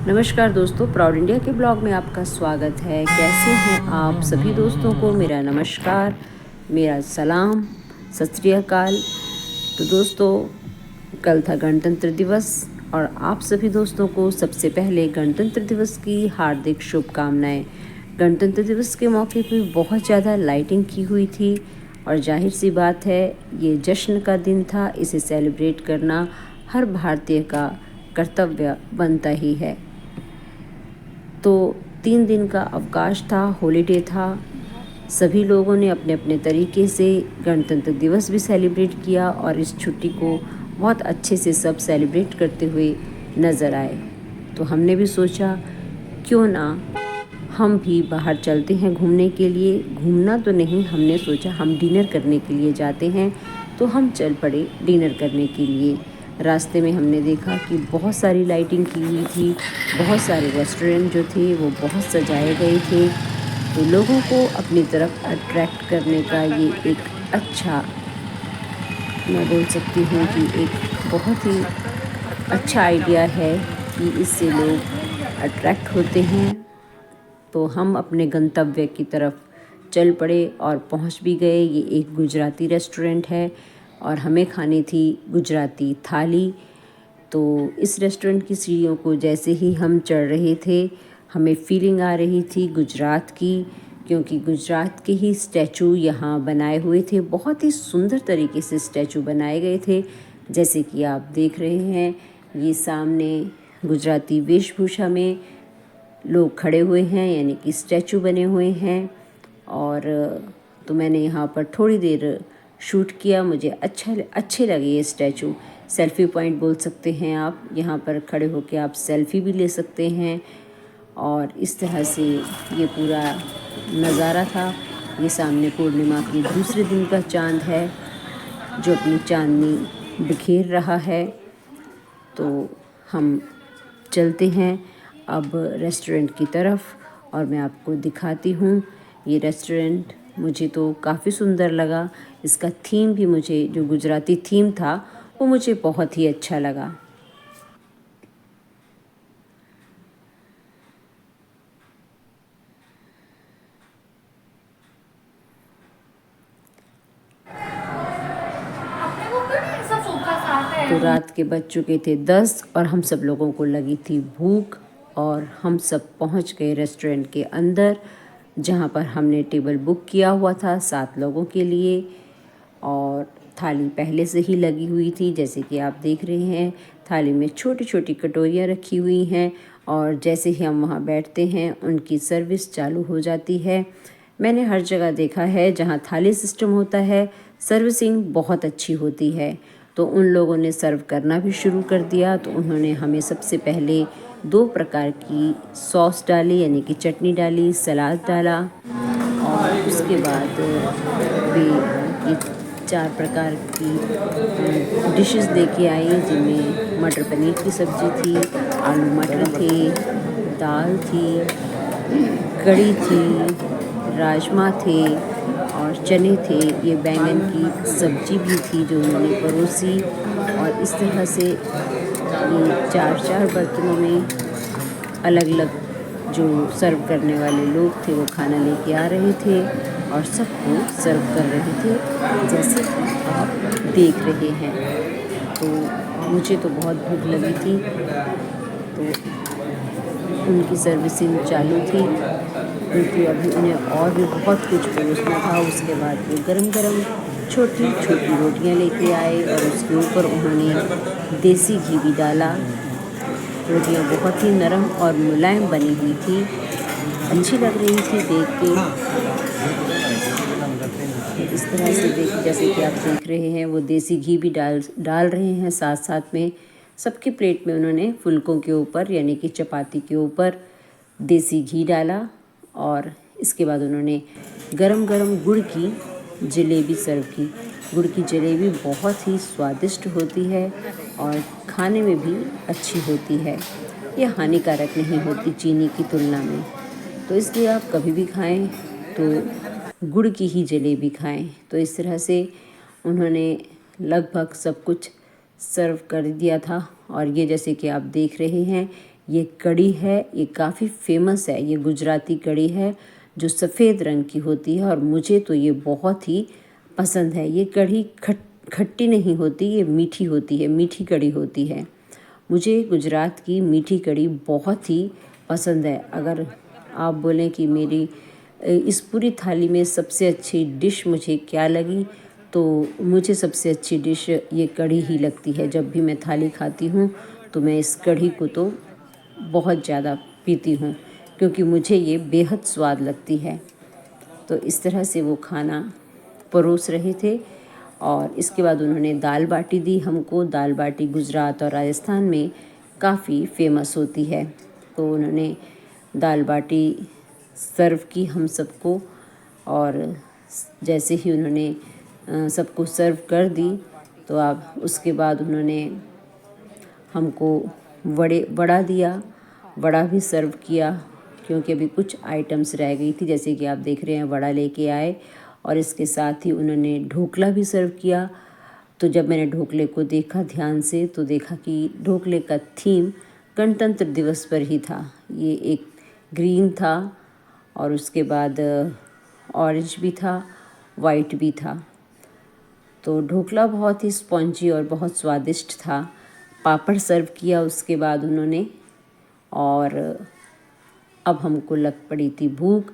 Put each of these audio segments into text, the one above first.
नमस्कार दोस्तों, proud India के ब्लॉग में आपका स्वागत है। कैसे हैं आप सभी दोस्तों को मेरा नमस्कार, मेरा सलाम, सत श्री अकाल। तो दोस्तों, कल था गणतंत्र दिवस और आप सभी दोस्तों को सबसे पहले गणतंत्र दिवस की हार्दिक शुभकामनाएं। गणतंत्र दिवस के मौके पर बहुत ज़्यादा लाइटिंग की हुई थी और जाहिर सी बात है, ये जश्न का दिन था। इसे सेलिब्रेट करना हर भारतीय का कर्तव्य बनता ही है। तो 3 दिन का अवकाश था, हॉलीडे था। सभी लोगों ने अपने अपने तरीके से गणतंत्र दिवस भी सेलिब्रेट किया और इस छुट्टी को बहुत अच्छे से सब सेलिब्रेट करते हुए नज़र आए। तो हमने भी सोचा क्यों ना हम भी बाहर चलते हैं घूमने के लिए। घूमना तो नहीं, हमने सोचा हम डिनर करने के लिए जाते हैं, तो हम चल पड़े डिनर करने के लिए। रास्ते में हमने देखा कि बहुत सारी लाइटिंग की हुई थी, बहुत सारे रेस्टोरेंट जो थे वो बहुत सजाए गए थे। तो लोगों को अपनी तरफ अट्रैक्ट करने का ये एक अच्छा, मैं बोल सकती हूँ कि एक बहुत ही अच्छा आइडिया है कि इससे लोग अट्रैक्ट होते हैं। तो हम अपने गंतव्य की तरफ चल पड़े और पहुंच भी गए। ये एक गुजराती रेस्टोरेंट है और हमें खानी थी गुजराती थाली। तो इस रेस्टोरेंट की सीढ़ियों को जैसे ही हम चढ़ रहे थे, हमें फीलिंग आ रही थी गुजरात की, क्योंकि गुजरात के ही स्टैचू यहाँ बनाए हुए थे। बहुत ही सुंदर तरीके से स्टैचू बनाए गए थे, जैसे कि आप देख रहे हैं। ये सामने गुजराती वेशभूषा में लोग खड़े हुए हैं, यानी कि स्टैचू बने हुए हैं। और तो मैंने यहाँ पर थोड़ी देर शूट किया। मुझे अच्छे लगे ये स्टैचू। सेल्फ़ी पॉइंट बोल सकते हैं आप। यहाँ पर खड़े होकर आप सेल्फ़ी भी ले सकते हैं। और इस तरह से ये पूरा नज़ारा था। ये सामने पूर्णिमा की दूसरे दिन का चाँद है जो अपनी चांदनी बिखेर रहा है। तो हम चलते हैं अब रेस्टोरेंट की तरफ और मैं आपको दिखाती हूँ। ये रेस्टोरेंट मुझे तो काफ़ी सुंदर लगा। इसका थीम भी, मुझे जो गुजराती थीम था वो मुझे बहुत ही अच्छा लगा। तो रात के बज चुके थे 10 और हम सब लोगों को लगी थी भूख और हम सब पहुंच गए रेस्टोरेंट के अंदर, जहां पर हमने टेबल बुक किया हुआ था 7 लोगों के लिए। और थाली पहले से ही लगी हुई थी, जैसे कि आप देख रहे हैं। थाली में छोटी छोटी कटोरियाँ रखी हुई हैं और जैसे ही हम वहाँ बैठते हैं उनकी सर्विस चालू हो जाती है। मैंने हर जगह देखा है जहाँ थाली सिस्टम होता है, सर्विसिंग बहुत अच्छी होती है। तो उन लोगों ने सर्व करना भी शुरू कर दिया। तो उन्होंने हमें सबसे पहले 2 प्रकार की सॉस डाली, यानी कि चटनी डाली, सलाद डाला और उसके बाद भी ये 4 प्रकार की डिशेस लेके आई, जिनमें मटर पनीर की सब्ज़ी थी, आलू मटर थे, दाल थी, कढ़ी थी, राजमा थे और चने थे। ये बैंगन की सब्ज़ी भी थी जो उन्होंने परोसी। और इस तरह से ये 4-4 बर्तनों में अलग अलग जो सर्व करने वाले लोग थे वो खाना लेके आ रहे थे और सबको सर्व कर रहे थे, जैसे कि आप देख रहे हैं। तो मुझे तो बहुत भूख लगी थी, तो उनकी सर्विसिंग चालू थी, क्योंकि अभी उन्हें और भी बहुत कुछ परोसना था। उसके बाद वो गरम गरम छोटी छोटी रोटियां लेके आए और उसके ऊपर उन्होंने देसी घी भी डाला। रोटियां बहुत ही नरम और मुलायम बनी हुई थी, अच्छी लग रही थी देख के। इस तरह से जैसे कि आप देख रहे हैं, वो देसी घी भी डाल रहे हैं साथ साथ में। सबकी प्लेट में उन्होंने फुल्कों के ऊपर, यानी कि चपाती के ऊपर देसी घी डाला और इसके बाद उन्होंने गरम गरम गुड़ की जलेबी सर्व की। गुड़ की जलेबी बहुत ही स्वादिष्ट होती है और खाने में भी अच्छी होती है। यह हानिकारक नहीं होती चीनी की तुलना में, तो इसलिए आप कभी भी खाएं तो गुड़ की ही जलेबी खाएं। तो इस तरह से उन्होंने लगभग सब कुछ सर्व कर दिया था। और ये जैसे कि आप देख रहे हैं, ये कढ़ी है, ये काफ़ी फेमस है। ये गुजराती कढ़ी है जो सफ़ेद रंग की होती है और मुझे तो ये बहुत ही पसंद है। ये कढ़ी खट्टी नहीं होती, ये मीठी होती है, मीठी कढ़ी होती है। मुझे गुजरात की मीठी कढ़ी बहुत ही पसंद है। अगर आप बोलें कि मेरी इस पूरी थाली में सबसे अच्छी डिश मुझे क्या लगी, तो मुझे सबसे अच्छी डिश ये कढ़ी ही लगती है। जब भी मैं थाली खाती हूँ तो मैं इस कढ़ी को तो बहुत ज़्यादा पीती हूँ, क्योंकि मुझे ये बेहद स्वाद लगती है। तो इस तरह से वो खाना परोस रहे थे और इसके बाद उन्होंने दाल बाटी दी हमको। दाल बाटी गुजरात और राजस्थान में काफ़ी फेमस होती है। तो उन्होंने दाल बाटी सर्व की हम सबको, और जैसे ही उन्होंने सबको सर्व कर दी तो आप उसके बाद उन्होंने हमको वड़ा दिया। वड़ा भी सर्व किया, क्योंकि अभी कुछ आइटम्स रह गई थी। जैसे कि आप देख रहे हैं, वड़ा लेके आए और इसके साथ ही उन्होंने ढोकला भी सर्व किया। तो जब मैंने ढोकले को देखा ध्यान से तो देखा कि ढोकले का थीम गणतंत्र दिवस पर ही था। ये एक ग्रीन था और उसके बाद ऑरेंज भी था, वाइट भी था। तो ढोकला बहुत ही स्पॉन्जी और बहुत स्वादिष्ट था। पापड़ सर्व किया उसके बाद उन्होंने, और अब हमको लग पड़ी थी भूख।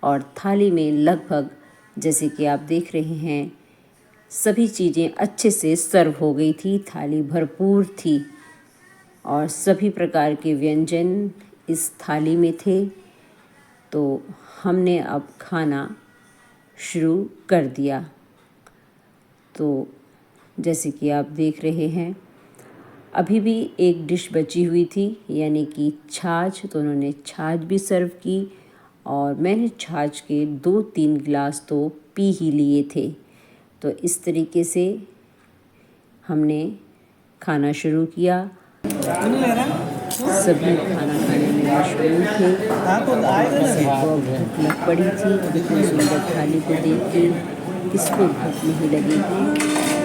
और थाली में लगभग, जैसे कि आप देख रहे हैं, सभी चीज़ें अच्छे से सर्व हो गई थी। थाली भरपूर थी और सभी प्रकार के व्यंजन इस थाली में थे। तो हमने अब खाना शुरू कर दिया। तो जैसे कि आप देख रहे हैं, अभी भी एक डिश बची हुई थी, यानी कि छाछ। तो उन्होंने छाछ भी सर्व की और मैंने छाछ के 2-3 गिलास तो पी ही लिए थे। तो इस तरीके से हमने खाना शुरू किया। सभी खाना खाने में मशगूल थे। सबको भूख लग पड़ी थी। इतनी सुंदर थाली को देख के किसको भूख नहीं लगेगी।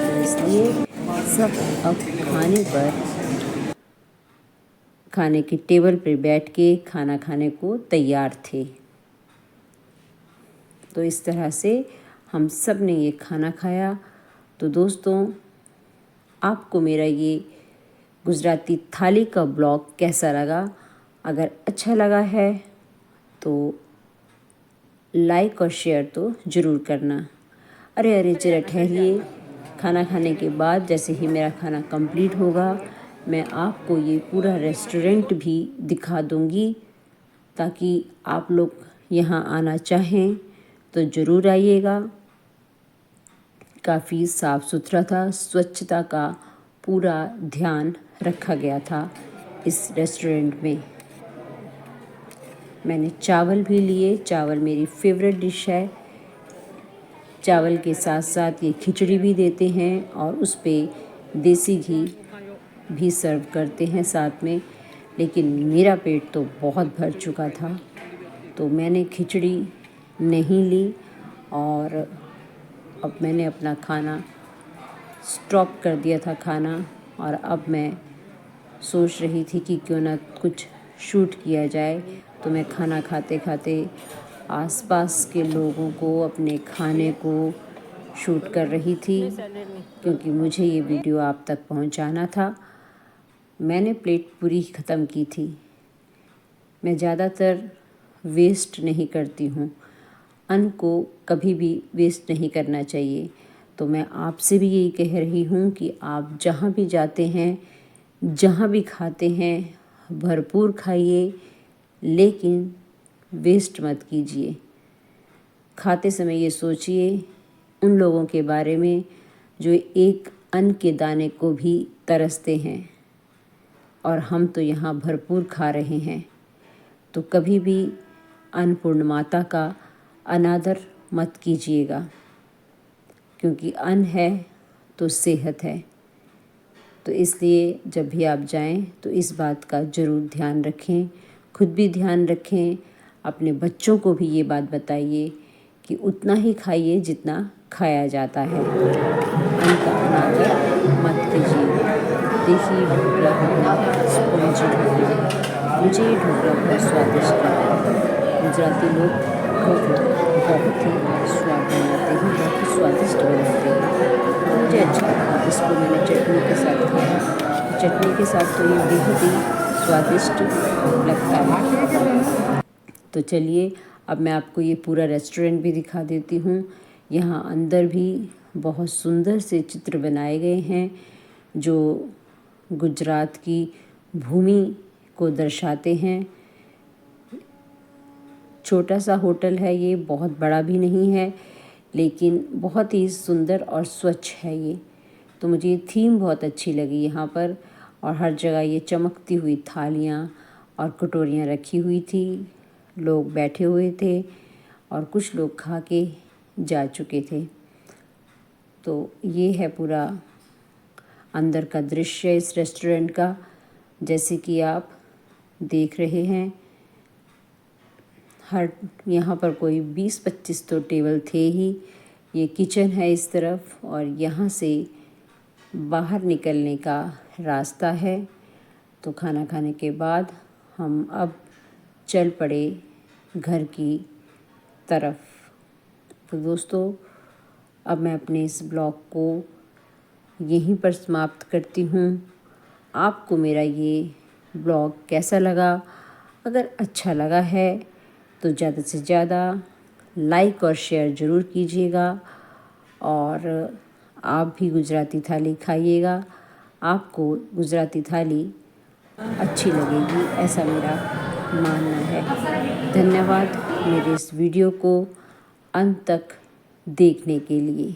तो इसलिए सब अब खाने की टेबल पर बैठ के खाना खाने को तैयार थे। तो इस तरह से हम सब ने ये खाना खाया। तो दोस्तों, आपको मेरा ये गुजराती थाली का ब्लॉग कैसा लगा? अगर अच्छा लगा है तो लाइक और शेयर तो ज़रूर करना। अरे जरा ठहरिए, खाना खाने के बाद जैसे ही मेरा खाना कंप्लीट होगा, मैं आपको ये पूरा रेस्टोरेंट भी दिखा दूँगी, ताकि आप लोग यहाँ आना चाहें तो ज़रूर आइएगा। काफ़ी साफ़ सुथरा था, स्वच्छता का पूरा ध्यान रखा गया था इस रेस्टोरेंट में। मैंने चावल भी लिए। चावल मेरी फेवरेट डिश है। चावल के साथ साथ ये खिचड़ी भी देते हैं और उस पे देसी घी भी सर्व करते हैं साथ में। लेकिन मेरा पेट तो बहुत भर चुका था, तो मैंने खिचड़ी नहीं ली और अब मैंने अपना खाना स्टॉप कर दिया था खाना। और अब मैं सोच रही थी कि क्यों ना कुछ शूट किया जाए। तो मैं खाना खाते खाते आसपास के लोगों को, अपने खाने को शूट कर रही थी, क्योंकि मुझे ये वीडियो आप तक पहुंचाना था। मैंने प्लेट पूरी ख़त्म की थी। मैं ज़्यादातर वेस्ट नहीं करती हूँ। अन्न को कभी भी वेस्ट नहीं करना चाहिए। तो मैं आपसे भी यही कह रही हूँ कि आप जहाँ भी जाते हैं, जहाँ भी खाते हैं, भरपूर खाइए, लेकिन वेस्ट मत कीजिए। खाते समय ये सोचिए उन लोगों के बारे में जो एक अन्न के दाने को भी तरसते हैं, और हम तो यहाँ भरपूर खा रहे हैं। तो कभी भी अन्नपूर्ण माता का अनादर मत कीजिएगा, क्योंकि अन्न है तो सेहत है। तो इसलिए जब भी आप जाएं तो इस बात का ज़रूर ध्यान रखें, खुद भी ध्यान रखें। अपने बच्चों को भी ये बात बताइए कि उतना ही खाइए जितना खाया जाता है। अन्न का अनादर मत कीजिए। देखिए ढोकला कितना स्पॉन्जी ढोकला है। मुझे ये ढोकला बहुत स्वादिष्ट लगा। गुजराती लोग ढोकला बहुत ही स्वाद बनाते हैं, बहुत ही स्वादिष्ट बनाते हैं, तो मुझे अच्छा लगा। इसको मैंने चटनी के साथ खाया। चटनी के साथ तो ये बेहद ही स्वादिष्ट लगता है। तो चलिए अब मैं आपको ये पूरा रेस्टोरेंट भी दिखा देती हूँ। यहाँ अंदर भी बहुत सुंदर से चित्र बनाए गए हैं जो गुजरात की भूमि को दर्शाते हैं। छोटा सा होटल है ये, बहुत बड़ा भी नहीं है, लेकिन बहुत ही सुंदर और स्वच्छ है ये। तो मुझे ये थीम बहुत अच्छी लगी यहाँ पर, और हर जगह ये चमकती हुई थालियाँ और कटोरियाँ रखी हुई थी। लोग बैठे हुए थे और कुछ लोग खा के जा चुके थे। तो ये है पूरा अंदर का दृश्य इस रेस्टोरेंट का, जैसे कि आप देख रहे हैं। हर यहाँ पर कोई 20-25 तो टेबल थे ही। ये किचन है इस तरफ, और यहाँ से बाहर निकलने का रास्ता है। तो खाना खाने के बाद हम अब चल पड़े घर की तरफ। तो दोस्तों अब मैं अपने इस ब्लॉग को यहीं पर समाप्त करती हूँ। आपको मेरा ये ब्लॉग कैसा लगा? अगर अच्छा लगा है तो ज़्यादा से ज़्यादा लाइक और शेयर ज़रूर कीजिएगा, और आप भी गुजराती थाली खाइएगा। आपको गुजराती थाली अच्छी लगेगी, ऐसा मेरा मानना है। धन्यवाद मेरे इस वीडियो को अंत तक देखने के लिए।